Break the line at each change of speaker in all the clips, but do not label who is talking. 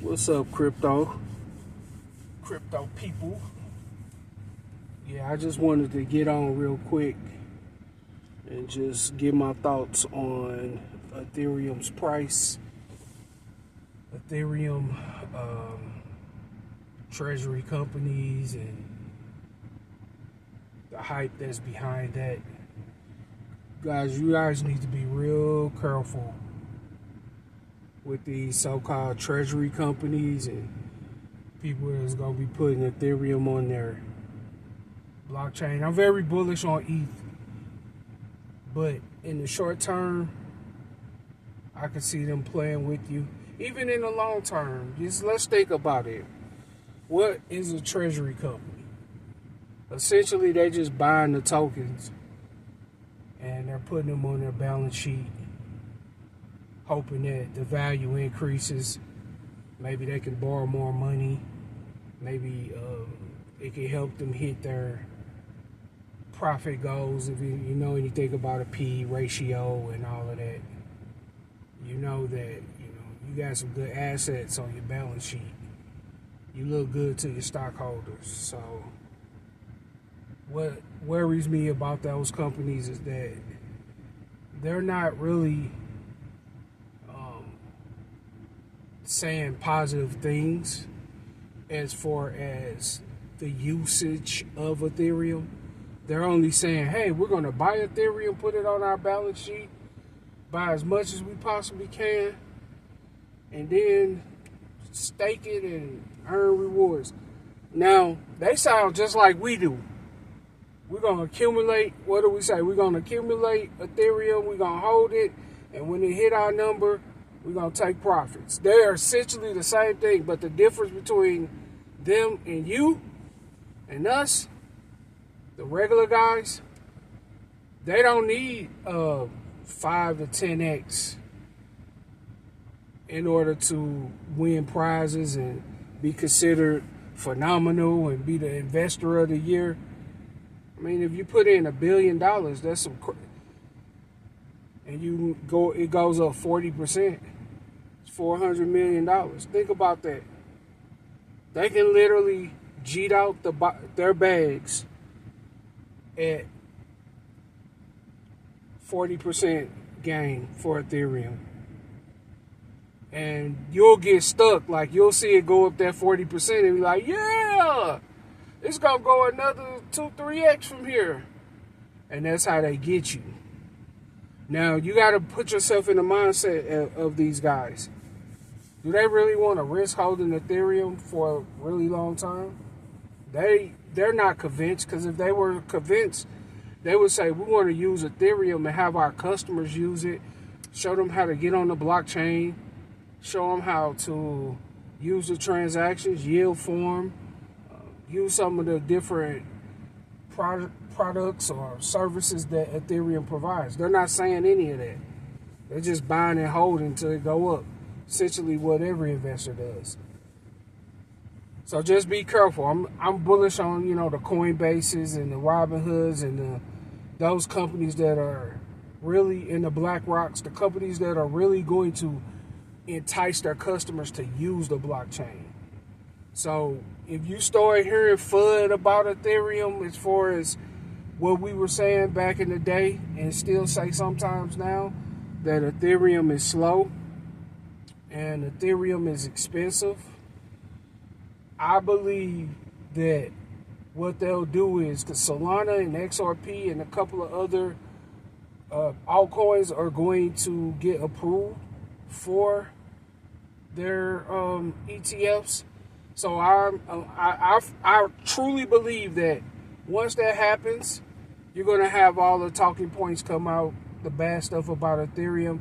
What's up, crypto people? Yeah, I just wanted to get on real quick and just give my thoughts on Ethereum's price, Ethereum treasury companies, and the hype that's behind that. Guys, you guys need to be real careful with these so-called treasury companies and people that's going to be putting Ethereum on their blockchain. I'm very bullish on ETH, but in the short term, I can see them playing with you. Even in the long term, just let's think about it. What is a treasury company? Essentially, they just buying the tokens and they're putting them on their balance sheet, hoping that the value increases. Maybe they can borrow more money. Maybe it can help them hit their profit goals. If you know anything about a P ratio and all of that, you know that you got some good assets on your balance sheet. You look good to your stockholders. So what worries me about those companies is that they're not really saying positive things as far as the usage of Ethereum. They're only saying, hey, we're going to buy Ethereum, put it on our balance sheet, buy as much as we possibly can, and then stake it and earn rewards. Now, they sound just like we do. We're going to accumulate, what do we say? We're going to accumulate Ethereum, we're going to hold it, and when it hit our number, we're going to take profits. They're essentially the same thing, but the difference between them and you and us, the regular guys, they don't need 5 to 10x in order to win prizes and be considered phenomenal and be the investor of the year. I mean, if you put in $1 billion, that's some, and it goes up 40%. It's $400 million. Think about that. They can literally cheat out their bags at 40% gain for Ethereum. And you'll get stuck. Like, you'll see it go up that 40% and be like, yeah, it's going to go another 2-3x from here. And that's how they get you. Now, you got to put yourself in the mindset of these guys. Do they really want to risk holding Ethereum for a really long time? They're not convinced, because if they were convinced, they would say, we want to use Ethereum and have our customers use it, show them how to get on the blockchain, show them how to use the transactions, yield form, use some of the different products or services that Ethereum provides. They're not saying any of that. They're just buying and holding until it go up. Essentially what every investor does. So just be careful. I'm bullish on, the Coinbases and the Robinhoods and those companies that are really in the BlackRocks, the companies that are really going to entice their customers to use the blockchain. So if you start hearing FUD about Ethereum as far as what we were saying back in the day, and still say sometimes now, that Ethereum is slow and Ethereum is expensive, I believe that what they'll do is, because Solana and XRP and a couple of other altcoins are going to get approved for their ETFs. So I truly believe that once that happens, you're going to have all the talking points come out, the bad stuff about Ethereum,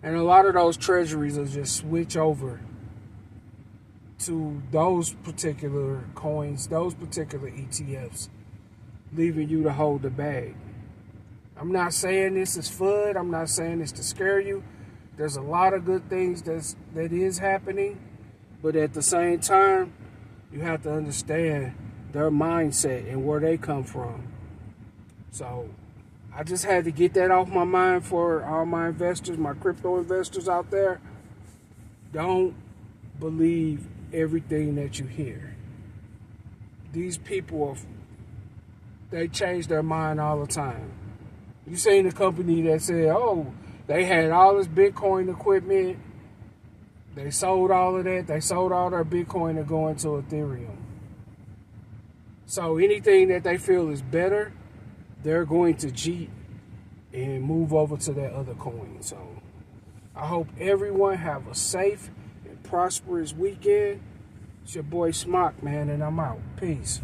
and a lot of those treasuries will just switch over to those particular coins, those particular ETFs, leaving you to hold the bag. I'm not saying this is FUD. I'm not saying this to scare you. There's a lot of good things that is happening, but at the same time, you have to understand their mindset and where they come from. So I just had to get that off my mind for all my investors, my crypto investors out there. Don't believe everything that you hear. These people, they change their mind all the time. You seen a company that said, oh, they had all this Bitcoin equipment. They sold all of that. They sold all their Bitcoin to go into Ethereum. So anything that they feel is better, they're going to cheat and move over to that other coin. So I hope everyone have a safe and prosperous weekend. It's your boy Smock, man, and I'm out. Peace.